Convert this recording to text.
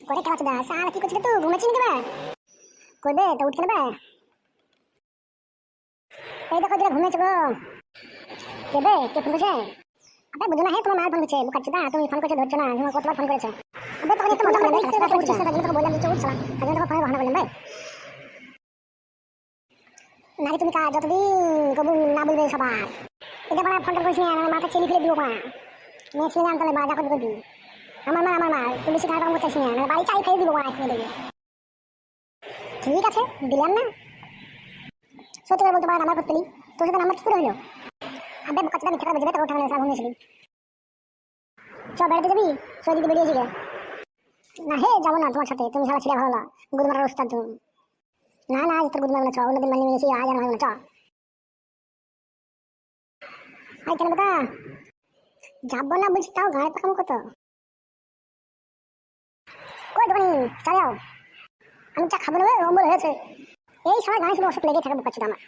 করে খেলা চোদা সারা কি করছিস তুই ঘুমাচ্ছিস নাকি বে করবে তো উঠে নেবে এই দেখো যেটা ঘুমিয়েছে গো কেবে কে ফোন করেছে আবে বুঝো না হে তোমার মা ফোন করেছে বুকা চোদা তুমি ফোন করছো ধরছো না তুমি কতবার ফোন করেছো আবে তখন একটু মজা করে খেলা চোদা উঠছিস না তাই তোকে বললাম যে উঠ শালা তাই তোকে ফোনে বাহানা বললাম ভাই নাকি তুমি কাজ যতদিন কবুল না বলবে সবার এটা মানে ফোনটা করিস না আমার মাথা ছেলে ফেলে দিব মা মেয়ে ছেলে আনতে বাজা করে দিবি আমার মা তুই বেশি খারাপ করছিস না বাড়ি চাই খেয়ে দিব মা এখানে দেখে ঠিক আছে দিলাম না সত্যি করে বলতে পারেন আমার করতে তোর সাথে নাম্বার কি করে হলো আবে বোকাচোদা মিথ্যা কথা বুঝবে তোর ওঠা হলো ঘুমিয়েছিলি চ বেড়াতে যাবি সৌদিকে বেরিয়েছি গে না হে যাবো না তোমার সাথে তুমি সারা ছিলা ভালো না গুদ মারার ওস্তাদ তুমি না না আজ তোর গুদ মারবো না চ অন্যদিন মানিয়ে নিয়েছি আজ আর মারবো না চ আই কেন বেটা যাবো না বলছি তাও ঘাড়ে পাকাম কত কই দোকানি চা যাও আমি চা খাবো না অম্বল হয়েছে এই সবাই গায়ে শুধু অসুখ লেগে থাকে বোকাচোদা আমার